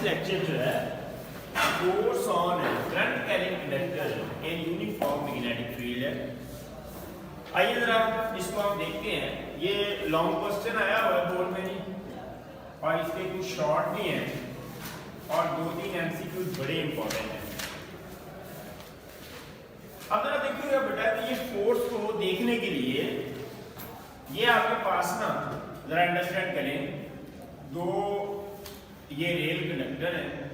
Lecture जो है course on current carrying conductor in uniform magnetic field है। आइए जरा इसको आप देखते हैं। ये लॉन्ग क्वेश्चन आया हुआ है बोर्ड में नहीं, और इसके कुछ शॉर्ट भी हैं और 2-3 एमसीक्यू बड़े इंपॉर्टेंट हैं। अब जरा देखिएगा बेटा, तो ये फोर्स को देखने के लिए ये आपके पास ना जरा अंडरस्टैंड करें, दो ये रेल कंडक्टर है,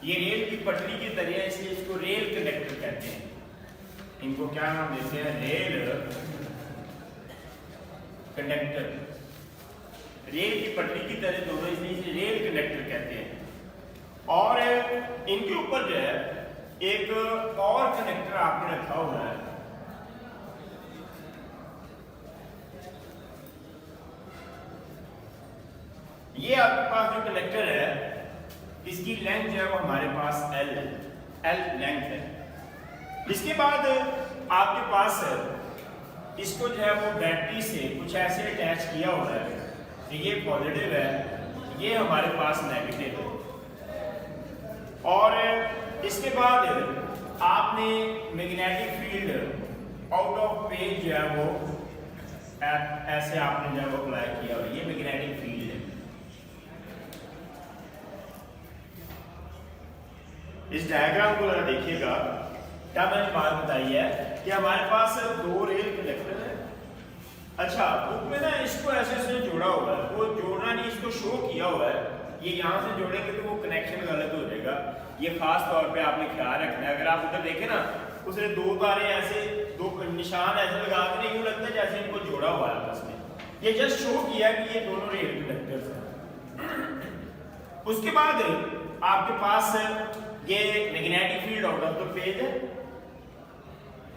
ये रेल की पटरी की तरह है, इसलिए इसको रेल कंडक्टर कहते हैं। इनको क्या नाम देते हैं? Rail conductor. रेल की पटरी की तरह दोनों, इसलिए इसे रेल कंडक्टर कहते हैं। और इनके ऊपर जो है एक और कंडक्टर आपने रखा हुआ है, ये आपके पास जो कंडक्टर है इसकी लेंथ जो है वो हमारे पास L लेंथ है। इसके बाद आपके पास इसको जो है वो बैटरी से कुछ ऐसे अटैच किया हुआ है कि ये पॉजिटिव है, ये हमारे पास नेगेटिव है। और इसके बाद आपने magnetic field out of page जो है वो ऐसे आपने जो है वो अप्लाई किया हुआ है, ये मैग्नेटिक फील्ड है। इस डायग्राम को जरा देखिएगा, क्या मैंने बात बताई है कि हमारे पास दो रेल कंडक्टर है। अच्छा, बुक में ना इसको ऐसे ऐसे जोड़ा हुआ है, वो जोड़ना नहीं, इसको शो किया हुआ है। ये यहाँ से जोड़ेंगे तो वो कनेक्शन गलत हो जाएगा, ये खास तौर पे आपने ख्याल रखना है। अगर आप उधर देखें ना, उसने दो तारे ऐसे, दो निशान ऐसे लगा के नहीं, यूं लगता है जैसे इनको जोड़ा हुआ है आपस में। ये जस्ट शो किया कि ये दोनों रेल कंडक्टर्स हैं। उसके बाद आपके पास ये magnetic field out of the page है।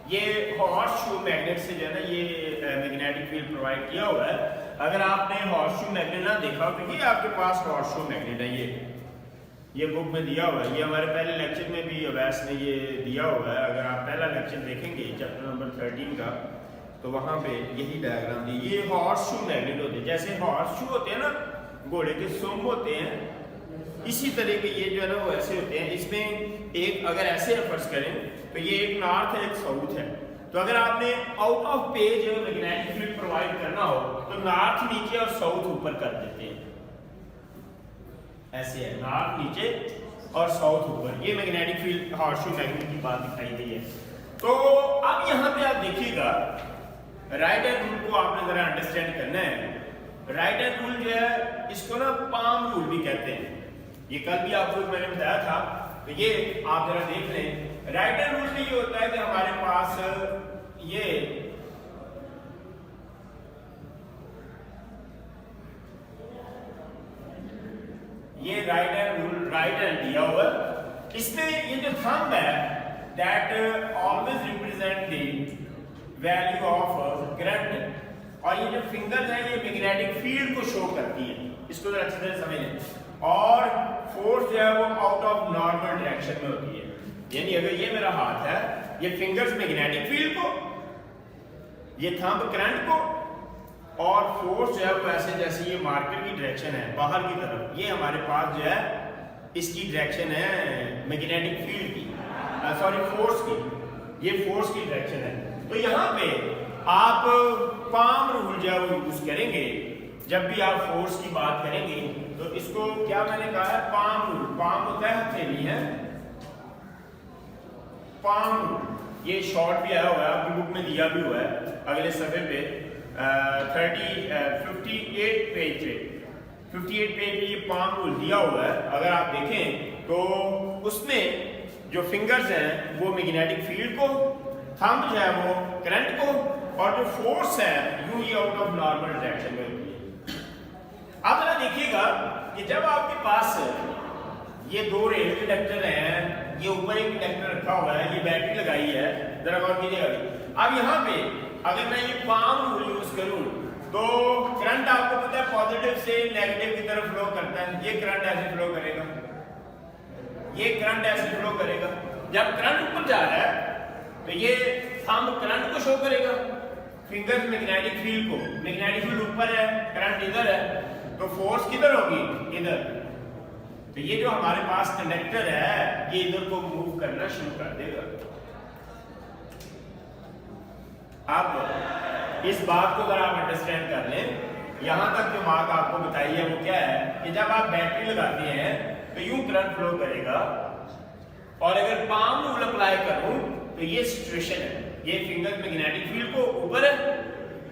ये हॉर्स शू मैग्नेट से जो है ना ये मैग्नेटिक फील्ड प्रोवाइड किया हुआ है। अगर आपने हॉर्स शू मैग्नेट ना देखा तो ये आपके पास हॉर्स शू मैग्नेट है, ये बुक में दिया हुआ है। ये हमारे पहले लेक्चर में भी अवैस ने ये दिया हुआ है। अगर आप पहला लेक्चर देखेंगे चैप्टर नंबर 13 का, तो वहाँ पे यही डायग्राम दी। ये हॉर्स शू मैग्नेट होते हैं, जैसे हॉर्स शू होते हैं ना, घोड़े के सूंड होते हैं, इसी तरह के ये जो है ना वो ऐसे होते हैं। इसमें एक अगर ऐसे रेफर्स करें तो ये एक नॉर्थ है, एक साउथ है। तो अगर आपने out of page magnetic field provide करना हो तो नॉर्थ नीचे और साउथ ऊपर कर देते हैं, ऐसे है, नॉर्थ नीचे और साउथ ऊपर। ये मैग्नेटिक फील्ड हॉर्सशू मैग्नेट की बात दिखाई गई है। तो अब यहाँ पे आप देखिएगा, राइट हैंड रूल को आपने जरा अंडरस्टैंड करना है। राइट हैंड रूल जो है इसको ना पाम रूल भी कहते हैं। ये कल भी आपको मैंने बताया था, तो ये आप जरा देख लें। राइट हैंड रूल में ये होता है कि हमारे पास ये right hand rule, right hand दिया हुआ है। इसमें ये जो थंब है that always represent the value of current, और ये जो फिंगर्स है ये मैग्नेटिक फील्ड को शो करती है। इसको जरा अच्छी तरह समझ लें। और फोर्स जो है वो आउट ऑफ नॉर्मल डायरेक्शन में होती है, यानी अगर ये मेरा हाथ है, ये फिंगर्स मैग्नेटिक फील्ड को, ये थंब करंट को, और फोर्स जो है वो ऐसे जैसे ये मार्कर की डायरेक्शन है बाहर की तरफ, ये हमारे पास जो है इसकी डायरेक्शन है मैग्नेटिक फील्ड की, सॉरी फोर्स की, ये फोर्स की डायरेक्शन है। तो यहाँ पे आप पाम रूल जो है वो यूज करेंगे जब भी आप फोर्स की बात करेंगे। तो इसको क्या मैंने कहा है? Palm rule. पाम होता है हथेली है, पाम रूल। ये शॉर्ट भी आया हुआ है, आपकी बुक में दिया भी हुआ है अगले सफे पे 58 पेज पे ये पाम रूल दिया हुआ है। अगर आप देखें तो उसमें जो फिंगर्स हैं वो मैग्नेटिक फील्ड को, थंब जो है वो करंट को, और जो फोर्स है यूं ही आउट ऑफ नॉर्मल डायरेक्शन में होती है। आप जरा देखिएगा कि जब आपके पास ये दो रेल कंडक्टर हैं, ये ऊपर एक कंडक्टर रखा हुआ है, ये बैटरी लगाई है, जरा गौर कीजिएगा। अब यहाँ पे अगर मैं ये पाम रूल यूज करूं तो करंट आपको पता है पॉजिटिव से नेगेटिव की तरफ फ्लो करता है। ये करंट ऐसे फ्लो करेगा, ये करंट ऐसे फ्लो करेगा। जब करंट ऊपर जा रहा है तो ये थंब करंट को शो करेगा, फिंगर्स मैग्नेटिक फील्ड को। मैग्नेटिक फील्ड ऊपर है, करंट इधर है, तो फोर्स किधर होगी, इधर। तो ये जो हमारे पास कंडक्टर है ये इधर को मूव करना शुरू कर देगा। अब इस बात को अगर आप अंडरस्टैंड कर लें, यहां तक जो बात आपको बताई है वो क्या है कि जब आप बैटरी लगाते हैं तो यूं करंट फ्लो करेगा, और अगर पाम रूल अप्लाई करूं तो ये सिचुएशन है, ये फिंगर मैग्नेटिक फील्ड को ऊपर है,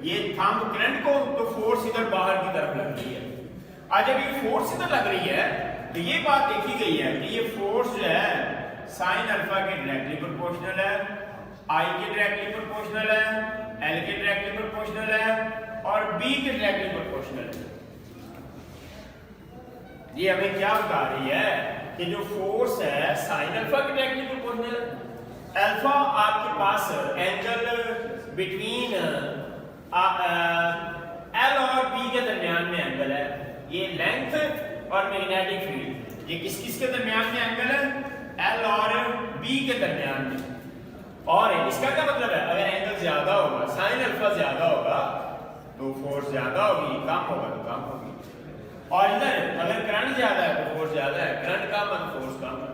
ये थंब करंट को, तो फोर्स इधर बाहर की तरफ लग रही है। आज जब ये फोर्स इधर लग रही है तो ये बात देखी गई है कि ये फोर्स जो है साइन अल्फा के डायरेक्टली प्रोपोर्शनल है, आई के डायरेक्टली प्रोपोर्शनल है, एल के डायरेक्टली प्रोपोर्शनल है और बी के डायरेक्टली प्रोपोर्शनल है। ये हमें क्या बता रही है कि जो फोर्स है साइन अल्फा के डायरेक्टली प्रोपोर्शनल है। अल्फा आपके पास एंगल बिटवीन एल और बी के दरमियान में एंगल है, ये लेंथ और मैग्नेटिक फील्ड, ये किस किस के दरमियान में एंगल है, एल और बी के दरमियान में। और इसका क्या मतलब है, अगर एंगल ज्यादा होगा, साइन अल्फा ज्यादा होगा तो फोर्स ज्यादा होगी, कम होगा तो कम होगी। और इधर अगर करंट ज्यादा है तो फोर्स ज्यादा है, करंट कम है तो फोर्स कम है।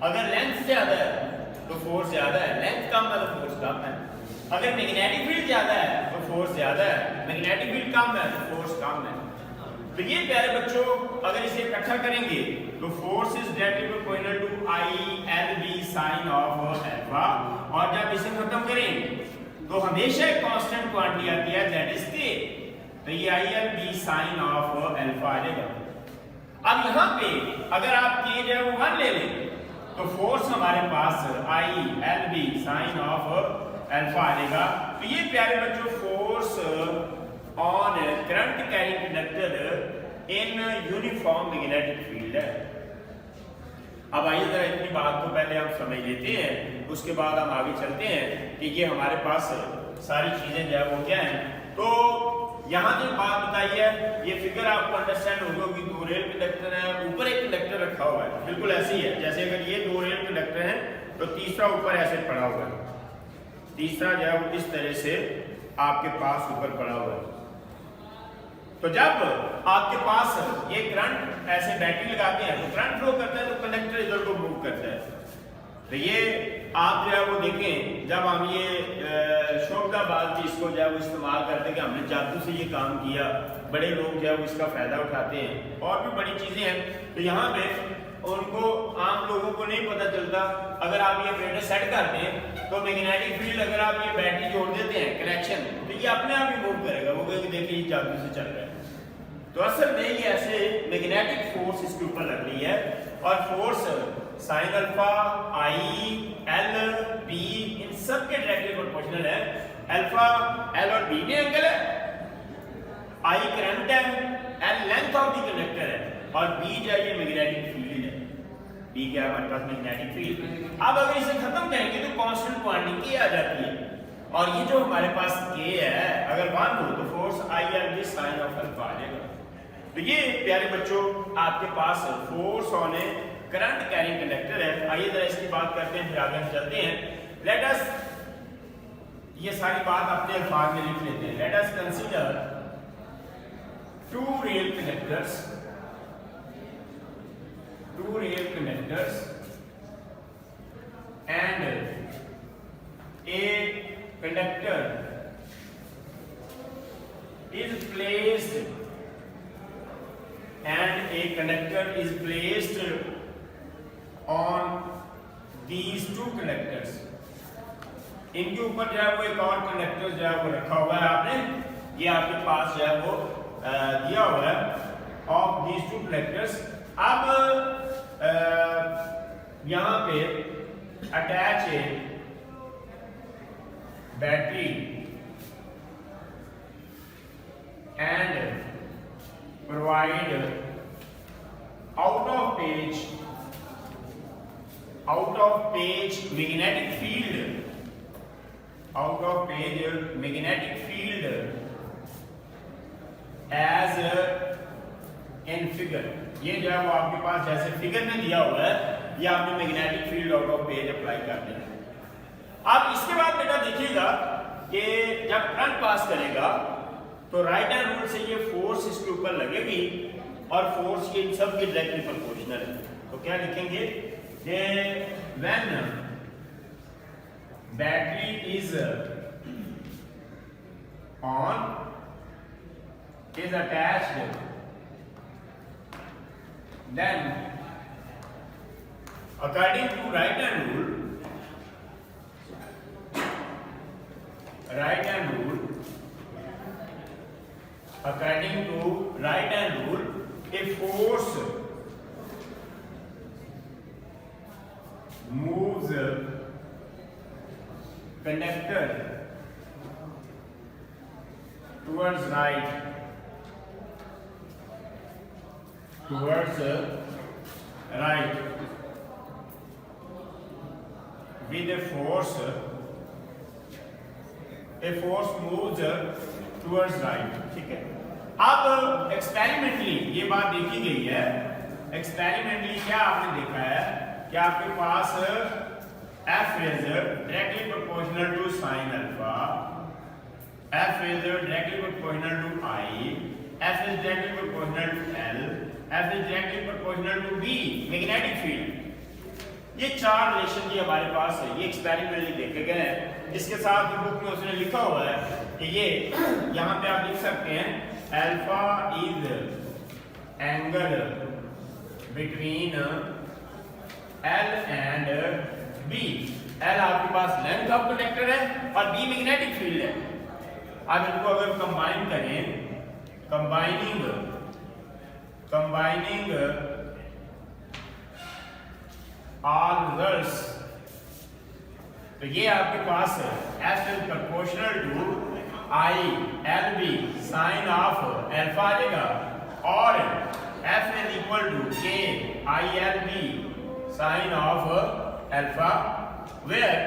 अगर लेंथ ज्यादा है तो फोर्स ज्यादा है, लेंथ कम है तो फोर्स कम है। अगर मैग्नेटिक फील्ड ज्यादा है तो फोर्स ज्यादा है, मैग्नेटिक फील्ड कम है तो फोर्स कम है। तो ये प्यारे बच्चों अगर इसे इकट्ठा करेंगे तो force is directly proportional to I L B sine of alpha, और जब इसे खत्म करें तो हमेशा एक कांस्टेंट क्वांटिटी आती है दैट इज के, तो ये I L B sine of alpha आ जाएगा। अब यहाँ पे अगर आप के जो है वो 1 ले लें तो फोर्स हमारे पास I L B sine of alpha आ जाएगा। तो ये प्यारे बच्चों force on current carrying conductor in uniform magnetic field है। अब आइए जरा इतनी बात को पहले हम समझ लेते हैं, उसके बाद हम आगे चलते हैं कि ये हमारे पास सारी चीजें जो है वो क्या है। तो यहाँ जो बात बताई है ये फिगर आपको अंडरस्टैंड होगी, 2 रेल कंडक्टर है, ऊपर एक कंडक्टर रखा हुआ है, बिल्कुल ऐसे ही है जैसे अगर ये 2 रेल कंडक्टर है तो तीसरा ऊपर ऐसे पड़ा हुआ है, तीसरा जो है वो इस तरह से आपके पास ऊपर पड़ा हुआ है। तो जब आपके पास ये करंट ऐसे बैटरी लगाते हैं तो करंट फ्लो करता है तो कंडक्टर इधर को मूव करता है। तो ये आप जो है वो देखें, जब हम ये शोभदाबाद जी इसको जो है वो इस्तेमाल करते हैं कि हमने जादू से ये काम किया, बड़े लोग जो है वो इसका फायदा उठाते हैं और भी बड़ी चीजें हैं। तो यहाँ पे उनको आम लोगों को नहीं पता चलता, अगर आप ये ब्रेडर सेट करते हैं तो मैग्नेटिक फील्ड अगर आप ये बैटरी जोड़ देते हैं कनेक्शन तो ये अपने आप ही मूव करेगा, वो कहेगा देखिए ये जादू से चल रहा है। तो असल में ये ऐसे मैग्नेटिक फोर्स इसके ऊपर लग रही है, और force sign alpha I L be in सब के डायरेक्टली प्रोपोर्शनल है। अल्फा एल और बी में एंगल है, आई करंट है, L length of the conductor है, और बी जो है ये मैग्नेटिक फील्ड है। बी क्या है हमारे पास मैग्नेटिक फील्ड। अब अगर इसे खत्म करेंगे तो कांस्टेंट क्वांटिटी के आ जाती है, और ये जो हमारे पास के है अगर 1 हो तो force I L B sine of alpha आ जाएगा। तो ये प्यारे बच्चों आपके पास force on a current carrying conductor है। आइए जरा इसकी बात करते हैं, फिर आगे हम चलते हैं। लेट अस ये सारी बात अपने अल्फाज में लिख लेते हैं। Let us consider 2 real conductors and a conductor is placed on these 2 conductors। इनके ऊपर जो है वो एक और कंडक्टर जो है वो रखा हुआ है आपने, ये आपके पास जो है वो दिया हुआ है ऑफ these 2 conductors। अब यहाँ पे अटैच है battery and provide out of page magnetic field as in figure। ये जो है वो आपके पास जैसे फिगर में दिया हुआ है, ये आपने magnetic field out of page apply कर देना। अब इसके बाद बेटा देखिएगा कि जब करंट पास करेगा तो राइट हैंड रूल से ये फोर्स इसके ऊपर लगेगी और फोर्स ये इन सब के डायरेक्टली प्रोपोर्शनल है। तो क्या लिखेंगे कि when battery is on is attached, then according to right hand rule, according to right hand rule, a force moves conductor towards right with a force moves towards right। ठीक है, अब experimentally ये बात देखी गई है। एक्सपेरिमेंटली क्या आपने देखा है कि आपके पास F is directly proportional to sin alpha, F is directly proportional to I, F is directly proportional to L, F is directly proportional to B, magnetic field. ये चार रिलेशन की हमारे पास है, ये एक्सपेरिमेंटली देखे गए हैं। इसके साथ बुक में उसने लिखा हुआ है कि ये यहाँ पे आप लिख सकते हैं alpha is angle between L and B। L आपके पास लेंथ ऑफ कंडक्टर है और B मैग्नेटिक फील्ड है। अब इनको अगर कंबाइन करें, कंबाइनिंग ऑल रिजल्ट्स, तो ये आपके पास है F is proportional to I LB sine of alpha आ जाएगा और F is equal to K I LB sine of alpha where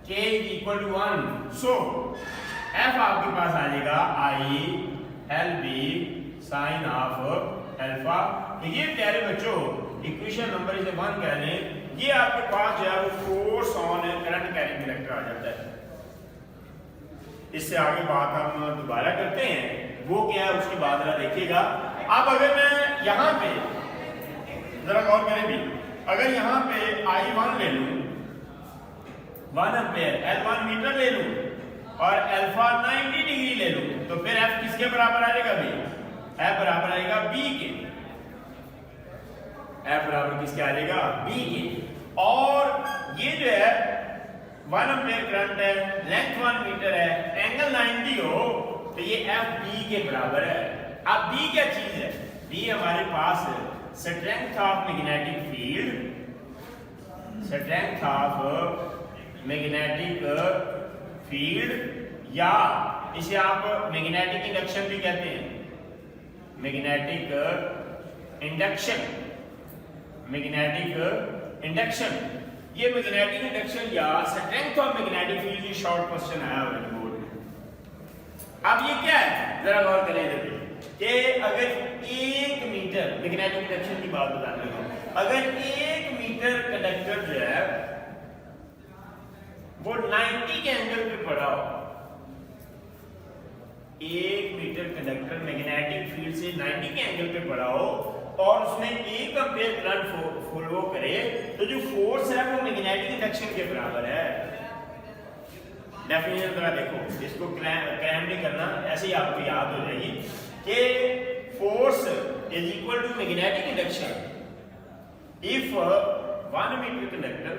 K is equal to 1, so F आपके पास आ जाएगा I LB sine of alpha. ये प्यारे बच्चों equation number इसे 1 कह लें। ये आपके पास जो है वो force on current carrying conductor आ जाता है। इससे आगे बात हम दोबारा करते हैं, वो क्या है उसकी बात जरा देखिएगा। अब अगर मैं यहाँ पे जरा गौर करें भी, अगर यहाँ पे I1 ले लूं 1 एम्पीयर, L1 मीटर ले लूं और अल्फा 90 डिग्री ले लूं, तो फिर F किसके बराबर आ जाएगा भाई? F बराबर आएगा B के। F बराबर किसके आ जाएगा? B के। और ये जो है 1 एम्पीयर करंट है, लेंथ 1 मीटर है, एंगल 90 हो, तो ये F B के बराबर है। अब B क्या चीज है? B हमारे पास strength of magnetic field, strength of magnetic field, या इसे आप मैग्नेटिक इंडक्शन भी कहते हैं, मैग्नेटिक इंडक्शन, मैग्नेटिक इंडक्शन। ये मैग्नेटिक इंडक्शन या स्ट्रेंथ ऑफ मैग्नेटिक फील्ड की शॉर्ट क्वेश्चन आया हुआ है बोर्ड में। अब ये क्या है जरा गौर करें इधर कि अगर 1 मीटर मैग्नेटिक इंडक्शन की बात बताने लगा, अगर 1 मीटर कंडक्टर जो है वो 90 के एंगल पे पड़ा हो, 1 मीटर कंडक्टर मैग्नेटिक फील्ड से 90 के एंगल पे पड़ा हो और उसमें 1 एम्पीयर करंट फ्लो करे, तो जो फोर्स है वो मैग्नेटिक इंडक्शन के बराबर है। डेफिनेशन जरा देखो, इसको क्रैम नहीं करना, ऐसे ही आपको याद हो जाएगी कि force is equal to magnetic induction if 1 meter conductor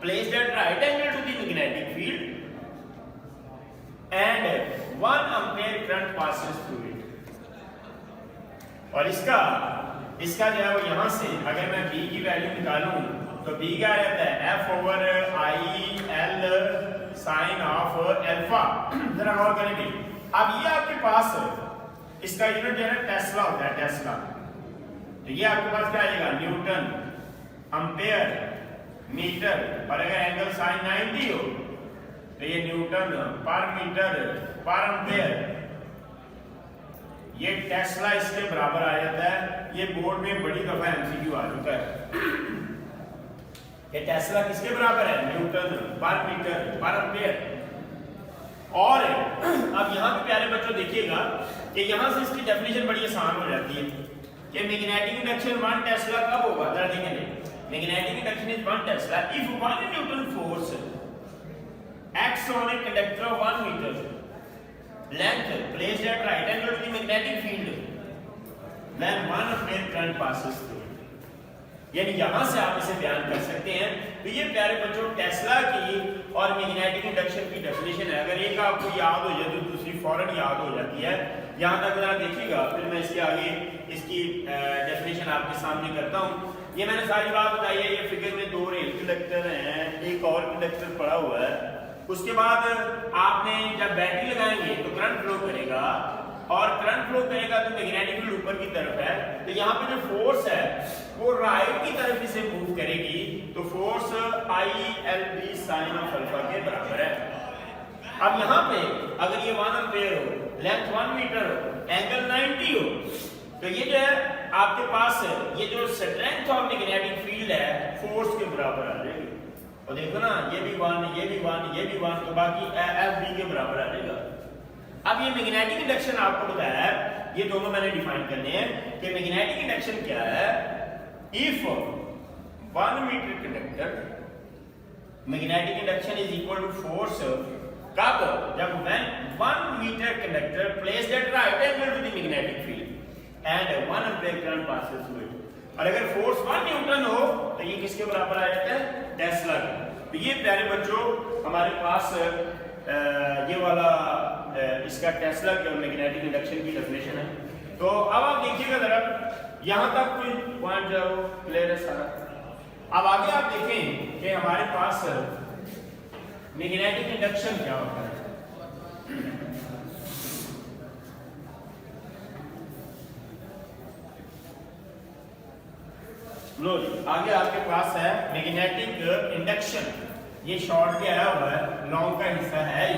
placed at right angle to the magnetic field and 1 ampere current passes through it। और इसका जो है वो यहाँ से अगर मैं B की वैल्यू निकालूं तो B का आ जाता है F over I L sine of alpha. जरा गौर करेंगे, अब ये आपके पास इसका यूनिट जो है टेस्ला होता है, टेस्ला। तो ये आपके पास क्या आएगा? न्यूटन एम्पेयर मीटर, और अगर एंगल साइन 90 हो तो ये न्यूटन पर मीटर पर एम्पेयर। ये टेस्ला इसके बराबर आ जाता है। ये बोर्ड में बड़ी दफा एमसीक्यू आ चुका है। ये टेस्ला किसके बराबर है? न्यूटन पर मीटर पर एम्पेयर। और अब यहाँ पे प्यारे बच्चों देखिएगा कि यहाँ से इसकी डेफिनेशन बड़ी आसान हो जाती है कि मैग्नेटिक इंडक्शन 1 टेस्ला कब होगा, जरा देखेंगे। Magnetic induction is 1 tesla if 1 newton force acts on a conductor of 1 meter length placed at right angle to the magnetic field when 1 ampere current passes through it. यानी यहां से आप इसे बयान कर सकते हैं। तो ये प्यारे बच्चों टेस्ला की और मैग्नेटिक इंडक्शन की डेफिनेशन है। अगर एक आपको याद हो जाए तो दूसरी फौरन याद हो जाती है। यहां तक जरा देखिएगा, फिर मैं इसके आगे इसकी डेफिनेशन आपके सामने करता हूं। ये मैंने सारी बात बताई है। ये फिगर में 2 रेल कंडक्टर हैं, एक और कंडक्टर पड़ा हुआ है। उसके बाद आपने जब बैटरी लगाएंगे तो करंट फ्लो करेगा, और करंट फ्लो करेगा तो मैग्नेटिक फील्ड ऊपर की तरफ है। तो यहाँ पे जो फोर्स है वो राइट की तरफ इसे मूव करेगी। तो force ILB sin of alpha के बराबर है। अब यहाँ पे अगर ये 1 एम्पीयर हो, लेंथ 1 मीटर हो, एंगल 90 हो, तो ये जो है आपके पास ये जो स्ट्रेंथ ऑफ मैग्नेटिक फील्ड है फोर्स के बराबर आ जाएगी। और देखो ना, ये भी 1, ये भी 1, ये भी 1, तो बाकी FB के बराबर आ जाएगा। अब ये मैग्नेटिक इंडक्शन आपको बताया है, ये दोनों मैंने डिफाइन करने हैं कि मैग्नेटिक इंडक्शन क्या है। If 1 metre conductor, magnetic induction is equal to force कब, जब when 1 metre conductor placed at right angle to the magnetic field and 1 ampere current passes through it. और अगर फोर्स 1 न्यूटन हो तो ये किसके बराबर आ जाता है, टेस्ला के। तो ये प्यारे बच्चों हमारे पास ये वाला इसका टेस्ला के और मैग्नेटिक इंडक्शन की डेफिनेशन है। तो अब आप देखिएगा जरा, यहाँ तक कोई पॉइंट जो क्लियर है सारा। अब आगे आप देखें कि हमारे पास मैग्नेटिक इंडक्शन क्या होता है। लो आगे आपके पास है मैग्नेटिक इंडक्शन। ये शॉर्ट भी आया हुआ है, लॉन्ग का हिस्सा है ही।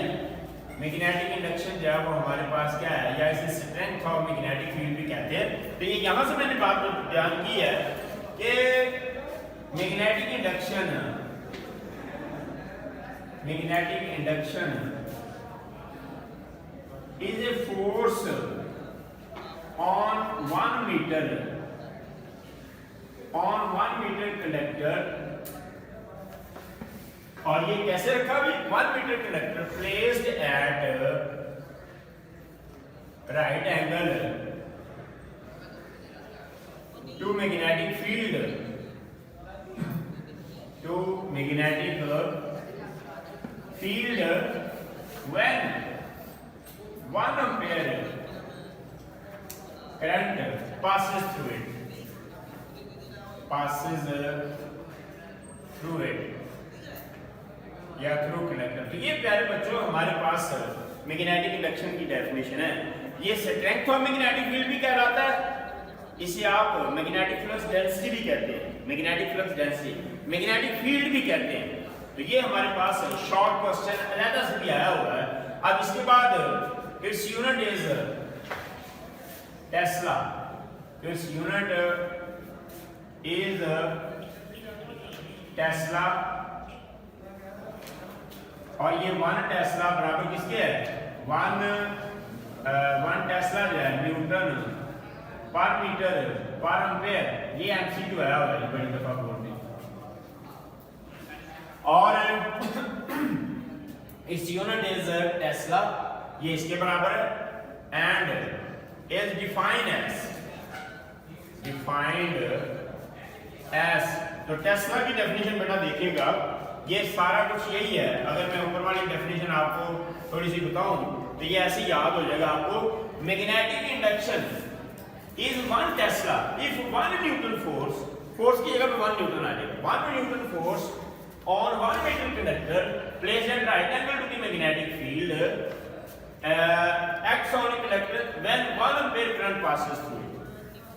मैग्नेटिक इंडक्शन जो है वो हमारे पास क्या है, या इसे स्ट्रेंथ ऑफ मैग्नेटिक फील्ड भी कहते हैं। तो ये यहां से मैंने बात बयान की है कि magnetic induction is a force on 1 metre conductor. और ये कैसे रखा भी, 1 metre conductor placed at right angle to magnetic field, when 1 ampere current passes through it या थ्रू कंडक्टर। तो ये प्यारे बच्चों हमारे पास मैग्नेटिक इंडक्शन की डेफिनेशन है। ये स्ट्रेंथ ऑफ मैग्नेटिक फील्ड भी कहलाता है, इसे आप मैग्नेटिक फ्लक्स डेंसिटी भी कहते हैं, magnetic flux density, magnetic field भी कहते हैं। तो ये हमारे पास शॉर्ट क्वेश्चन अलग से भी आया हुआ है। अब इसके बाद its unit is Tesla, its unit is Tesla, और ये 1 टेस्ला बराबर किसके है, 1 टेस्ला जो है न्यूटन पर मीटर पर एम्पेयर। ये एमसीक्यू आया हुआ है बड़ी दफा बोर्ड में। और इस यूनिट इज टेस्ला, ये इसके बराबर है। एंड इज डिफाइंड एज, तो टेस्ला की डेफिनेशन बेटा देखिएगा, ये सारा कुछ यही है। अगर मैं ऊपर वाली डेफिनेशन आपको थोड़ी सी बताऊं तो ये ऐसे याद हो जाएगा आपको। Magnetic induction is 1 tesla if 1 newton force की जगह पे 1 न्यूटन आ जाएगा। 1 newton force on 1 metre conductor placed at right angle to the magnetic field acts on a conductor when 1 ampere current passes through.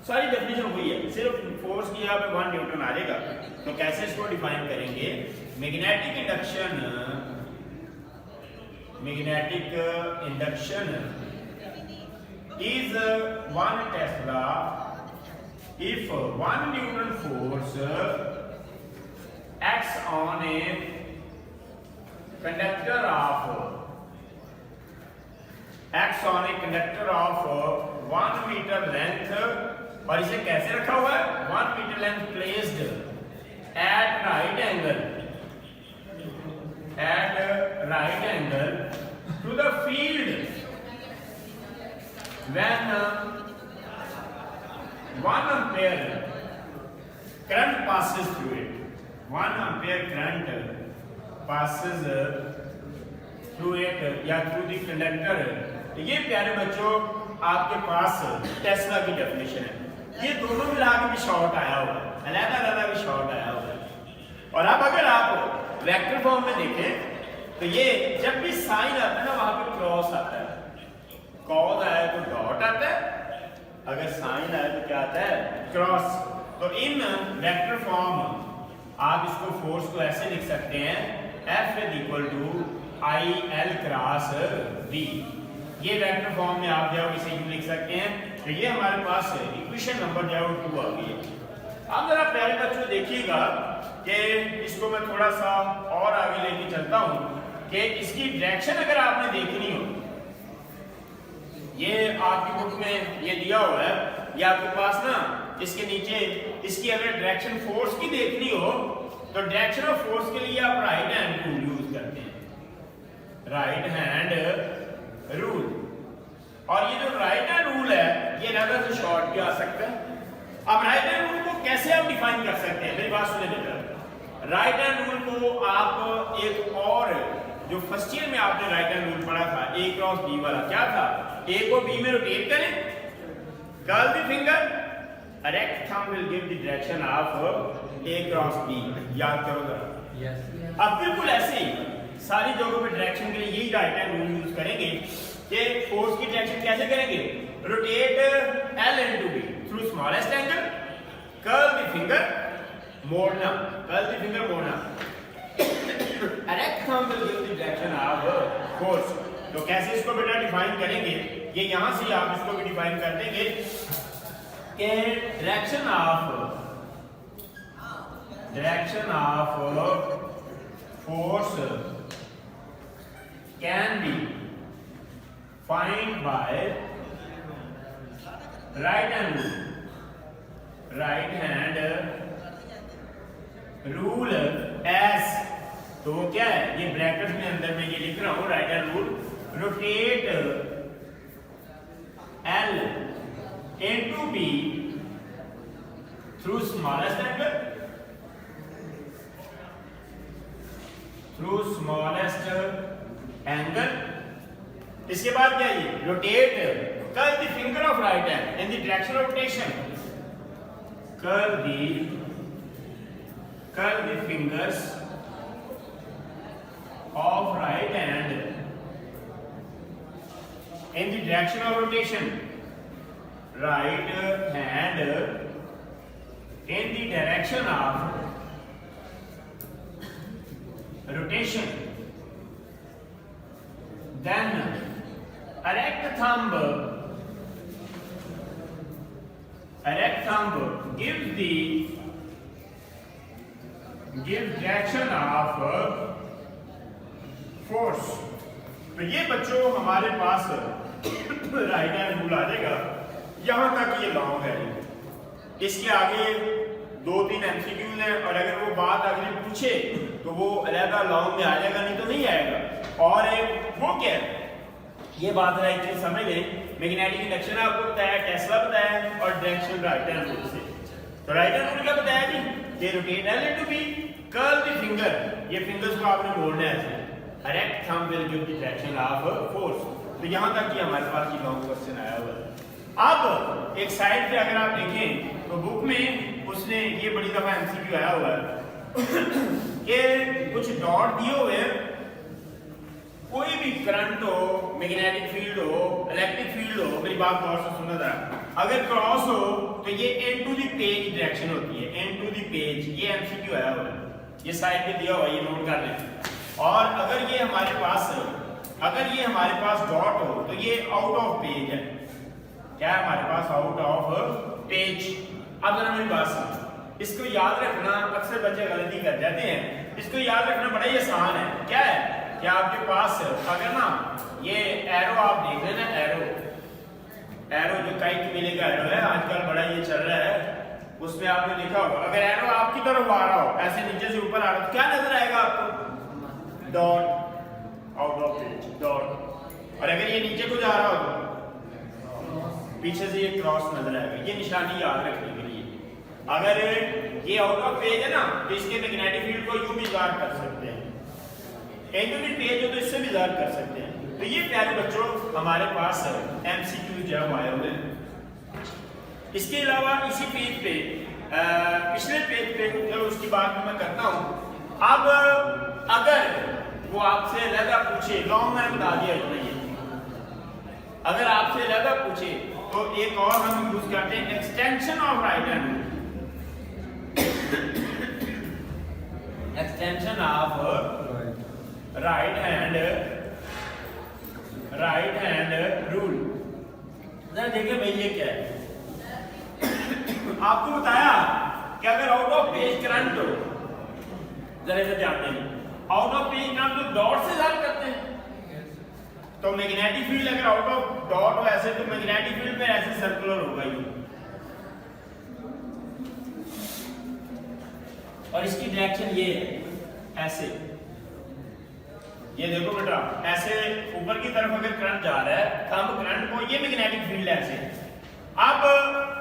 सारी डेफिनेशन वही है, सिर्फ force की जगह पे 1 न्यूटन आ जाएगा। तो कैसे इसको डिफाइन करेंगे, magnetic induction is 1 Tesla if 1 Newton force acts on a conductor of acts on a conductor of 1 metre length, और इसे कैसे रखा हुआ है, 1 metre length placed at right angle to the field when 1 ampere current passes through it, 1 ampere current passes through it या through the conductor। तो ये प्यारे बच्चों आपके पास टेस्ला की डेफिनेशन है। ये दोनों मिला के भी शॉर्ट आया हुआ है, अलग-अलग भी शॉर्ट आया हुआ है। और अब अगर आप वेक्टर फॉर्म में देखें तो ये जब भी साइन आता है ना वहां पे क्रॉस आता है, कॉस आया तो डॉट आता है, अगर साइन आया तो क्या आता है, क्रॉस। तो इन वेक्टर फॉर्म आप इसको फोर्स को ऐसे लिख सकते हैं, F = IL क्रॉस V। ये वेक्टर फॉर्म में आप जो इसे यूं लिख सकते हैं। तो ये हमारे पास इक्वेशन नंबर जो 2 आ गई है। अब जरा प्यारे बच्चों देखिएगा कि इसको मैं थोड़ा सा और आगे लेके चलता हूं कि इसकी डायरेक्शन अगर आपने देखनी हो, ये आपकी बुक में ये दिया हुआ है, ये आपके पास ना इसके नीचे इसकी अगर डायरेक्शन फोर्स की देखनी हो तो डायरेक्शन ऑफ फोर्स के लिए आप राइट हैंड रूल यूज करते हैं, राइट हैंड रूल। और ये जो राइट हैंड रूल है ये ज्यादा से शॉर्ट भी आ सकता है। अब राइट हैंड रूल को कैसे आप डिफाइन कर सकते हैं, मेरी बात सुने बेटा। राइट हैंड रूल को आप एक और जो फर्स्ट ईयर में आपने राइट हैंड रूल पढ़ा था, A क्रॉस B वाला, क्या था, A को B में रोटेट करें, curl the finger, erect thumb will give the direction of A cross B। याद करो जरा। अब बिल्कुल ऐसे ही सारी जगहों पे डायरेक्शन के लिए यही राइट हैंड रूल यूज करेंगे कि फोर्स की डायरेक्शन कैसे करेंगे, rotate L into B through smallest angle, curl the finger, मोड़ना, कर्ल द फिंगर मोड़ना, Erect thumb will give the direction of force। तो कैसे इसको बेटा डिफाइन करेंगे, ये यहां से आप इसको भी डिफाइन कर देंगे कि direction of force can be find by right hand rule S. तो वो क्या है, ये ब्रैकेट में अंदर में ये लिख रहा हूं, right hand rule, rotate L into B through smallest angle, इसके बाद क्या है, rotate curl the finger of right hand in the direction of rotation, curl the fingers of right hand in the direction of rotation, right hand in the direction of rotation, then erect thumb gives direction of force. तो ये बच्चों हमारे पास right hand rule आ जाएगा, यहां तक ये long है। इसके आगे 2-3 एमसीक्यूज हैं और अगर वो बात अगली पूछे तो वो अलग लॉन्ग में आ जाएगा, नहीं तो नहीं आएगा। और वो क्या है, ये बात है कि समझ लें, मैग्नेटिक इंडक्शन आपको बताया, टेस्ला बताया और डायरेक्शन राइट हैंड रूल से। तो राइट हैंड रूल क्या बताया जी, कि rotate L into B, curl the finger, ये फिंगर्स को आपने मोड़ना है, Erect thumb will give the direction of force। तो यहां तक कि हमारे पास ये लॉन्ग क्वेश्चन आया हुआ है। अब एक साइड पे अगर आप देखें तो बुक में उसने ये बड़ी दफा एमसीक्यू आया हुआ है कि कुछ डॉट दिए हुए हैं, कोई भी करंट हो, मैग्नेटिक फील्ड हो, इलेक्ट्रिक फील्ड हो, मेरी बात गौर से सुनना जरा, अगर क्रॉस हो तो ये into the page direction होती है, एंड टू द पेज। ये एमसीक्यू आया हुआ है, ये साइड पे दिया हुआ है, ये नोट कर लें। और अगर ये हमारे पास डॉट हो तो ये आउट ऑफ पेज है, क्या है हमारे पास, आउट ऑफ पेज। अब जरा मेरी बात सुनो, इसको याद रखना, अक्सर बच्चे गलती कर जाते हैं, इसको याद रखना बड़ा ही आसान है। क्या है कि आपके पास अगर ना ये एरो आप देख लेना, एरो जो काइट मिले का एरो है आजकल बड़ा ये चल रहा है, उसमें आपने देखा होगा अगर एरो आपकी तरफ आ रहा हो ऐसे नीचे से ऊपर आ रहा हो क्या नजर आएगा आपको? Dot, out of page dot. और अगर ये नीचे को जा रहा हो तो पीछे से ये क्रॉस नजर आएगा। ये निशानी याद रखने के लिए, अगर ये आउट ऑफ पेज है ना तो इसके मैग्नेटिक फील्ड को यूं भी ज़ाहिर कर सकते हैं, इनटू पेज हो तो इससे भी ज़ाहिर कर सकते हैं। तो ये प्यारे बच्चों हमारे पास एमसीक्यू जब आए हुए हैं। इसके अलावा इसी पेज पे पिछले पेज पे चलो उसकी बात मैं करता हूँ। अब अगर वो आपसे अलग पूछे, लॉन्ग मैंने बता दिया इतना, ये अगर आपसे अलग पूछे तो एक और हम यूज करते हैं extension of right hand, extension of right hand rule. जरा देखिए भाई ये क्या है। आपको बताया कि अगर आउट ऑफ पेज करंट हो, जरा इधर जानते हैं, आउट ऑफ पेज करंट तो डॉट से ज़ाहिर करते हैं, तो मैग्नेटिक फील्ड अगर आउट ऑफ डॉट हो ऐसे तो मैग्नेटिक फील्ड में ऐसे सर्कुलर होगा ये, और इसकी डायरेक्शन ये है ऐसे। ये देखो बेटा ऐसे ऊपर की तरफ अगर करंट जा रहा है थंब करंट को, ये मैग्नेटिक फील्ड है ऐसे। अब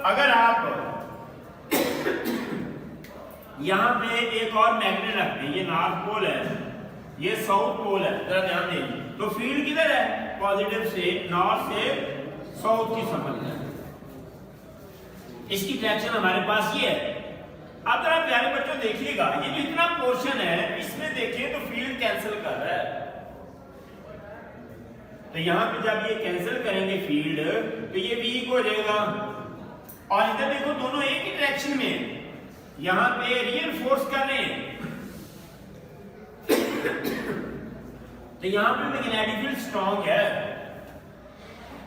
अगर आप यहां पे एक और मैग्नेट रखते हैं, ये नॉर्थ पोल है, ये साउथ पोल है, जरा ध्यान दीजिए, तो फील्ड किधर है? पॉजिटिव से नॉर्थ से साउथ की समझ है। इसकी डायरेक्शन हमारे पास ये है। अब जरा प्यारे बच्चों देखिएगा, ये जो इतना पोर्शन है इसमें देखिए तो फील्ड कैंसिल कर रहा है, तो यहां पे जब ये कैंसिल करेंगे फील्ड तो ये वीक हो जाएगा। और इधर देखो दोनों एक ही डायरेक्शन में, यहां पे रीइंफोर्स कर रहे हैं, तो यहां पे मैग्नेटिक फील्ड स्ट्रांग है।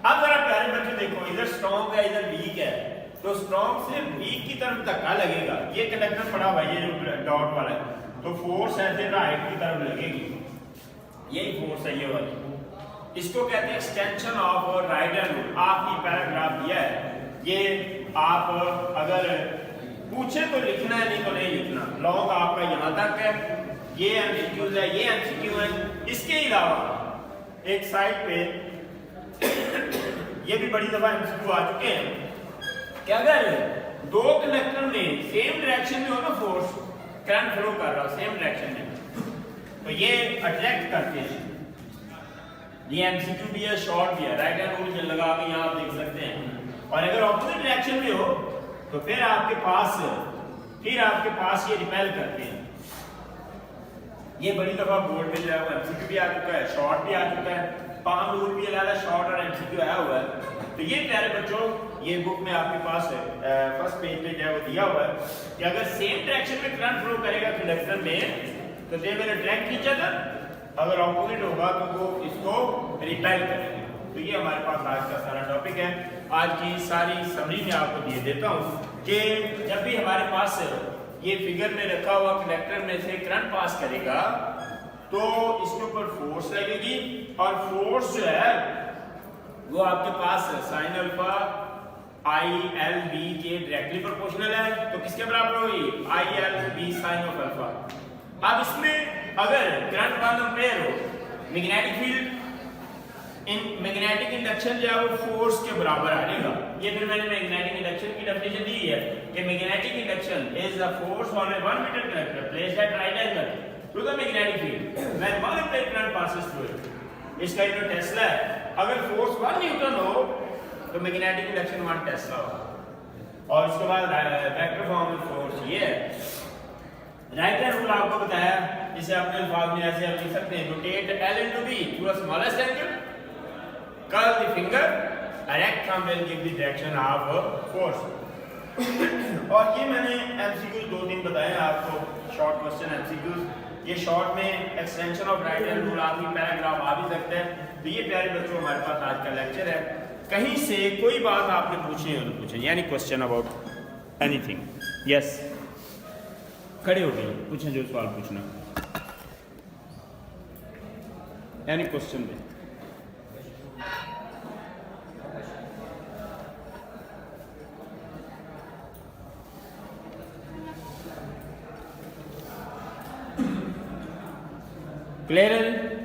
अब जरा प्यारे बच्चों देखो, इधर स्ट्रांग है इधर वीक है, तो स्ट्रांग से वीक की तरफ धक्का लगेगा, ये कंडक्टर पड़ा हुआ है ये जो डॉट वाला है, तो फोर्स ऐसे राइट की तरफ लगेगी, यही फोर्स है ये वाली। इसको कहते हैं extension of right hand rule. आपकी पैराग्राफ दिया है, ये आप अगर पूछे तो लिखना है, नहीं तो नहीं लिखना। लॉन्ग आपका यहां तक है, ये एमसीक्यूज है, ये एमसीक्यू है। इसके अलावा एक साइड पे ये भी बड़ी दफा एमसीक्यू आ चुके हैं कि अगर दो कंडक्टर में सेम डायरेक्शन में हो ना फोर्स, करंट फ्लो कर रहा हो सेम डायरेक्शन में, तो ये अट्रैक्ट करते हैं। ये एमसीक्यू भी है, शॉर्ट भी है, राइट हैंड रूल लगा के यहां आप देख सकते हैं। और अगर ऑपोजिट डायरेक्शन में हो तो फिर आपके पास ये रिपेल करते हैं। ये बड़ी दफा बोर्ड में जो है एमसीक्यू भी आ चुका है, शॉर्ट भी आ चुका है, पाम रूल भी अलग है, शॉर्ट और एमसीक्यू आया हुआ है। तो ये प्यारे बच्चों ये बुक में आपके पास फर्स्ट पेज पे जो है वो दिया हुआ है कि अगर सेम डायरेक्शन में करंट फ्लो करेगा कंडक्टर में तो they will attract each other, अगर ऑपोजिट होगा तो वो इसको रिपेल करेंगे। तो ये हमारे पास आज का सारा टॉपिक है। आज की सारी समरी में आपको दिए देता हूँ कि जब भी हमारे पास ये फिगर में रखा हुआ कंडक्टर में से करंट पास करेगा तो इसके ऊपर फोर्स लगेगी, और फोर्स जो है वो आपके पास sine alpha I L B के डायरेक्टली प्रोपोर्शनल है, तो किसके बराबर होगी? I L B sine of alpha. अब इसमें अगर करंट 1 एम्पीयर हो, मैग्नेटिक फील्ड मैग्नेटिक इंडक्शन जो है वो फोर्स के बराबर आ जाएगा। ये फिर मैंने मैग्नेटिक इंडक्शन की डेफिनेशन दी है कि magnetic induction is the force on a 1 metre conductor placed at right angle to the magnetic field when 1 ampere current passes through it. इसका यूनिट टेस्ला है। अगर फोर्स 1 न्यूटन हो तो मैग्नेटिक इंडक्शन 1 टेस्ला होगा। और उसके बाद वेक्टर फॉर्म में फोर्स ये है। राइट हैंड रूल आपको बताया, इसे अपने अल्फाज में ऐसे आप लिख सकते हैं, rotate L into B through a smallest angle, curl the finger, erect thumb will give the direction of force। और ये मैंने एमसीक्यू 2-3 बताए हैं आपको, शॉर्ट क्वेश्चन एमसीक्यूज। ये शॉर्ट में extension of right hand rule आपकी पैराग्राफ आ भी सकते हैं। तो ये प्यारे बच्चों हमारे पास आज का लेक्चर है। कहीं से कोई बात आपने पूछनी हो तो पूछें, यानी क्वेश्चन अबाउट एनीथिंग। यस, खड़े हो गए, पूछें जो सवाल पूछना। यानी क्वेश्चन में। क्लियर है?